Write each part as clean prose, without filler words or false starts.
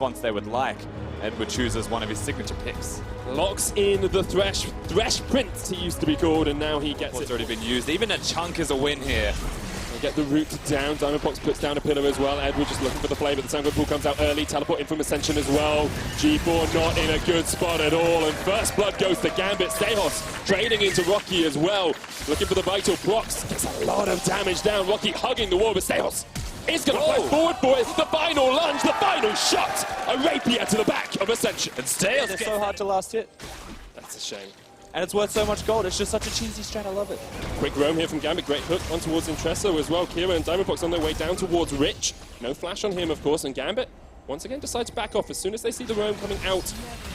Once they would like. Edward chooses one of his signature picks. Locks in the Thresh Prince, he used to be called, and now he gets It's already been used. Even a chunk is a win here. They get the root down. Diamondbox puts down a pillar as well. Edward just looking for the play, but the Sangre Pool comes out early. Teleport in from Ascension as well. G4 not in a good spot at all, and first blood goes to Gambit. Stehos trading into Rocky as well. Looking for the vital. Prox gets a lot of damage down. Rocky hugging the wall, but Stehos is going to fly forward for it. The final lunge, the final shot. A rapier to the back of Ascension. And Stehos It's so hard to last hit. That's a shame. And it's worth so much gold. It's just such a cheesy strat. I love it. Quick roam here from Gambit. Great hook on towards Intresso as well. Kira and Diamondbox on their way down towards Rich. No flash on him, of course, and Gambit once again decides to back off as soon as they see the roam coming out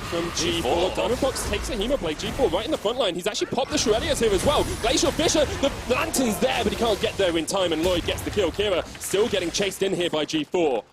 from G4. Diamondbox takes a Hemo play. G4 right in the front line. He's actually popped the Shurelias here as well. Glacial Fisher, the lantern's there, but he can't get there in time, and Lloyd gets the kill. Kira still getting chased in here by G4.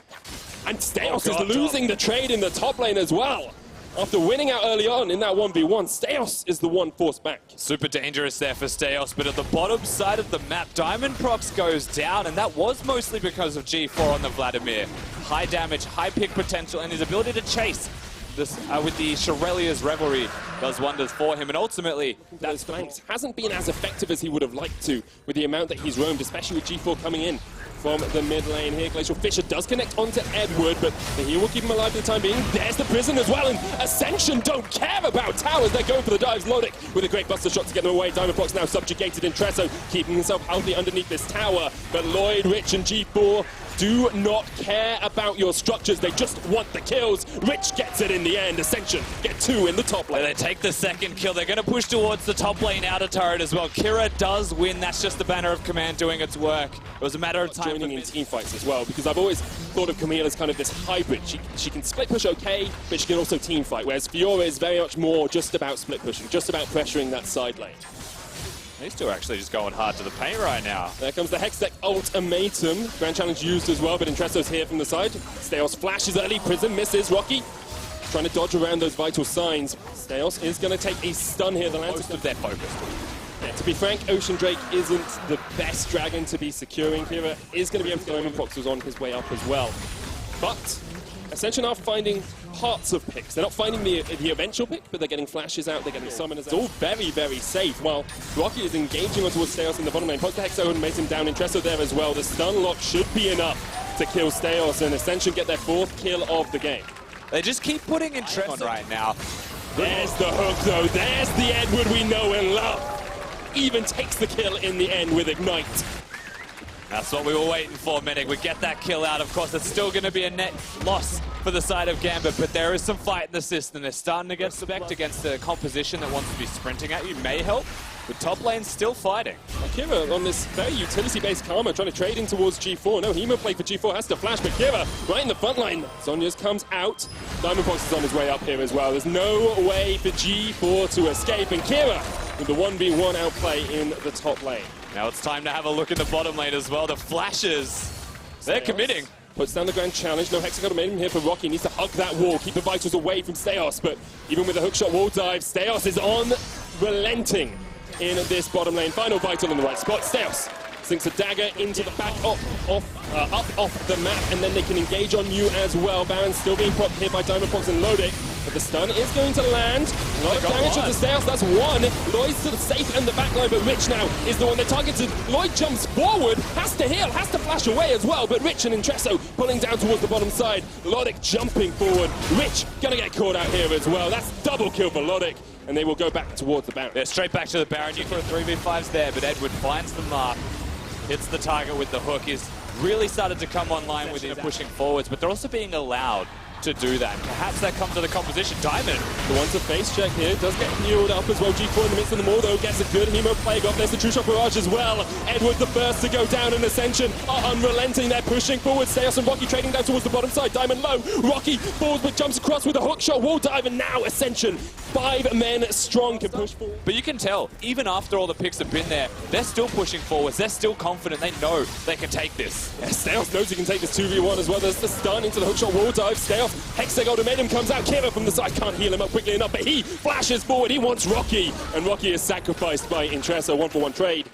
And Stehos is losing the trade in the top lane as well. After winning out early on in that 1v1, Stehos is the one forced back. Super dangerous there for Stehos, but at the bottom side of the map, Diamond Prox goes down, and that was mostly because of G4 on the Vladimir. High damage, high pick potential, and his ability to chase this with the Shurelia's Revelry does wonders for him, and ultimately those flanks hasn't been as effective as he would have liked to with the amount that he's roamed, especially with G4 coming in from the mid lane here. Glacial Fisher does connect onto Edward, but he will keep him alive for the time being. There's the prison as well, and Ascension don't care about towers. They're going for the dives. Lodic with a great buster shot to get them away. Diamondbox now subjugated in Tresso, keeping himself healthy underneath this tower. But Lloyd, Rich, and G4 do not care about your structures. They just want the kills. Rich gets it in the end. Ascension get two in the top lane. They take the second kill. They're going to push towards the top lane outer turret as well. Kira does win. That's just the banner of command doing its work. It was a matter of time. Joining in team fights as well, because I've always thought of Camille as kind of this hybrid. She can split push okay, but she can also team fight, whereas Fiora is very much more just about split pushing, just about pressuring that side lane. These two are actually just going hard to the paint right now. There comes the Hextech ultimatum. Grand challenge used as well, but Intresso's here from the side. Stehos flashes early, Prism misses. Rocky trying to dodge around those vital signs. Stehos is going to take a stun here. The Most of their focus. Yeah, to be frank, Ocean Drake isn't the best dragon to be securing. Kira is going to be able to go in. Fox was on his way up as well. But Ascension are finding parts of picks. They're not finding the eventual pick, but they're getting flashes out, they're getting summoners. It's all very, very safe. While Rocky is engaging on towards Stehos in the bottom lane. Pops the Hexo and makes him down. Intresso there as well. The stun lock should be enough to kill Stehos, and Ascension get their fourth kill of the game. They just keep putting Intresso on right now. There's the hook though. There's the Edward we know and love. Even takes the kill in the end with Ignite. That's what we were waiting for, Medic. We get that kill out. Of course, it's still going to be a net loss for the side of Gambit, but there is some fight in the system. They're starting to get suspect against the composition that wants to be sprinting at you. May help, but top lane's still fighting. Kira on this very utility-based Karma trying to trade in towards G4. No Hemo play for G4, has to flash, but Kira right in the front line. Zhonya's comes out. Diamondbox is on his way up here as well. There's no way for G4 to escape, and Kira with the 1v1 outplay in the top lane. Now it's time to have a look in the bottom lane as well. The flashes, they're committing. Puts down the grand challenge. No Hexagon made him here for Rocky. Needs to hug that wall, keep the vitals away from Stehos. But even with a hookshot wall dive, Stehos is on relenting in this bottom lane. Final vital in the right spot. Stehos sinks a dagger into the back up off the map, and then they can engage on you as well. Baron's still being propped here by Diamondbox and Lodic. But the stun is going to land. A lot of damage to Stehos, that's one. Lloyd's to the safe and the back line, but Rich now is the one that targeted. Lloyd jumps forward, has to heal, has to flash away as well, but Rich and Intresso pulling down towards the bottom side. Lodic jumping forward. Rich gonna get caught out here as well. That's double kill for Lodic, and they will go back towards the Baron. Yeah, straight back to the Baron. You put a 3v5s there, but Edward finds the mark, hits the target with the hook. He's really started to come online with his pushing forwards, but they're also being allowed to do that. Perhaps that comes to the composition. Diamond. The one to face check here, does get healed up as well. G4 in the midst of the more though, gets a good Hemo plague off. There's the True Shot Barrage as well. Edward the first to go down in Ascension are unrelenting. They're pushing forward. Stehos and Rocky trading down towards the bottom side. Diamond low. Rocky forwards but jumps across with a hook shot wall dive, and now Ascension 5 men strong can push forward. But you can tell, even after all the picks have been there, they're still pushing forwards. They're still confident. They know they can take this. Yeah, Stehos knows he can take this 2v1 as well. There's the stun into the hookshot wall dive. Stehos, Hexagon ultimatum comes out. Kira from the side can't heal him up quickly enough, but he flashes forward. He wants Rocky, and Rocky is sacrificed by Intresso. 1-for-1 trade.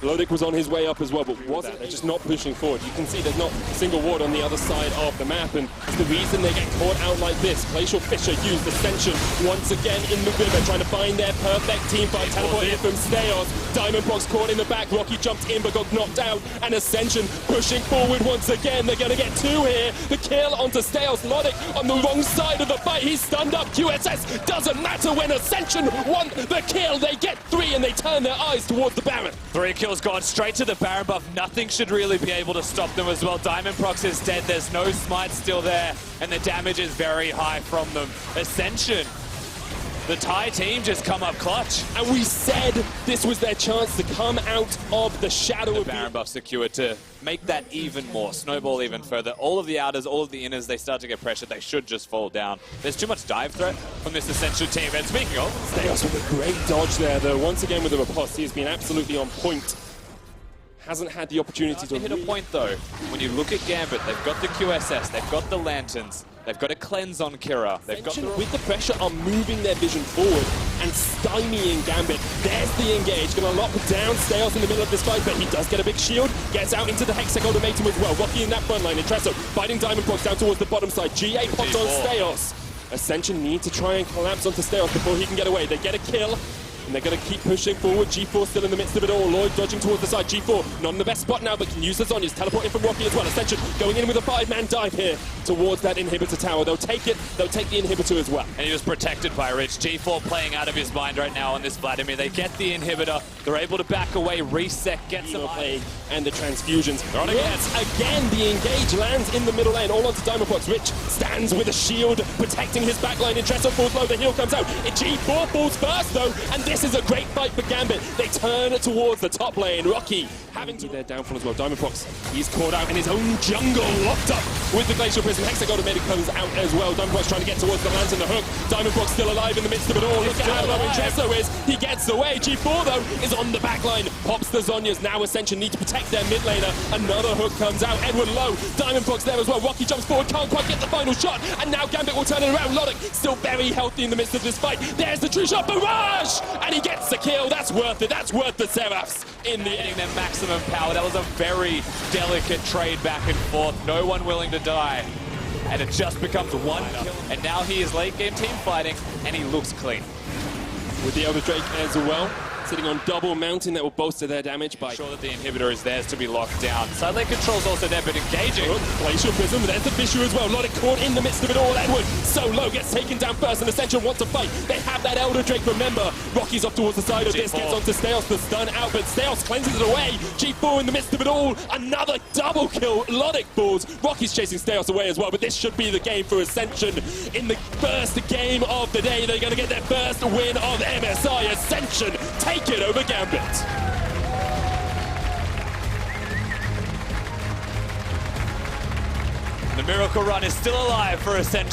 Lodic was on his way up as well, but wasn't. They're just not pushing forward. You can see there's not a single ward on the other side of the map, and it's the reason they get caught out like this. Glacial Fisher used Ascension once again in the river, trying to find their perfect team fight. Teleport in from Steos. Diamondbox caught in the back. Rocky jumped in but got knocked out, and Ascension pushing forward once again. They're going to get two here. The kill onto Steos. Lodic on the wrong side of the fight. He's stunned up. QSS doesn't matter when Ascension want the kill. They get three, and they turn their eyes towards the Baron. 3 kills gone straight to the Baron buff. Nothing should really be able to stop them as well. Diamondprox is dead. There's no smite still there, and the damage is very high from them. Ascension, the Thai team just come up clutch. And we said this was their chance to come out of the shadow of Baron buff secured to make that even more, snowball even further. All of the outers, all of the inners, they start to get pressured. They should just fall down. There's too much dive threat from this Ascension team. And speaking of, Steos with a great dodge there, though. Once again with the riposte, he has been absolutely on point. Hasn't had the opportunity to hit a point though. When you look at Gambit, they've got the QSS, they've got the lanterns, they've got a cleanse on Kira. They've got with the pressure are moving their vision forward and stymieing Gambit. There's the engage, gonna lock down Steos in the middle of this fight, but he does get a big shield, gets out into the Hexagon ultimatum as well. Rocky in that front line, Intresso fighting Diamondbox down towards the bottom side. GA popped on Steos. Ascension need to try and collapse onto Steos before he can get away. They get a kill. And they're going to keep pushing forward. G4 still in the midst of it all. Lloyd dodging towards the side. G4 not in the best spot now, but can use the Zhonya's. Teleporting from Rocky as well. Ascension going in with a 5-man dive here towards that inhibitor tower. They'll take it. They'll take the inhibitor as well. And he was protected by Rich. G4 playing out of his mind right now on this Vladimir. They get the inhibitor. They're able to back away, reset, get some play, and the transfusions. Once again, the engage lands in the middle lane. All onto Diamondbox. Rich stands with a shield, protecting his backline. Intresso falls low. The heal comes out. G4 falls first, though, and this is a great fight for Gambit. They turn towards the top lane. Rocky having to their downfall as well. Diamondbox, he's caught out in his own jungle, locked up with the Glacial Prism. Hexagon ultimatum comes out as well. Diamondbox trying to get towards the lantern, the hook. Diamondbox still alive in the midst of it all. Look at how low Intresso is. He gets away. G4 though is on the back line. Pops the Zhonya's. Now Ascension need to protect their mid laner. Another hook comes out. Edward low. Diamondbox there as well. Rocky jumps forward, can't quite get the final shot. And now Gambit will turn it around. Lodic still very healthy in the midst of this fight. There's the true shot. Barrage! And he gets the kill. That's worth it. That's worth the Seraphs in the getting their maximum power. That was a very delicate trade back and forth. No one willing to die. And it just becomes one kill. And now he is late game team fighting, and he looks clean. With the Elder Drake as well. Sitting on double mountain that will bolster their damage by... Sure that the inhibitor is theirs to be locked down. Side lane control's also there, but engaging. Glacial Prism, there's the Fisher as well. Lodic caught in the midst of it all. Edward, so low, gets taken down first, and Ascension wants to fight. They have that Elder Drake, remember. Rocky's off towards the side of this, gets onto Steos, the stun out, but Steos cleanses it away. G4 in the midst of it all. Another double kill. Lodic falls. Rocky's chasing Steos away as well, but this should be the game for Ascension. In the first game of the day, they're going to get their first win of MSI. Ascension take it over Gambit. The miracle run is still alive for Ascension.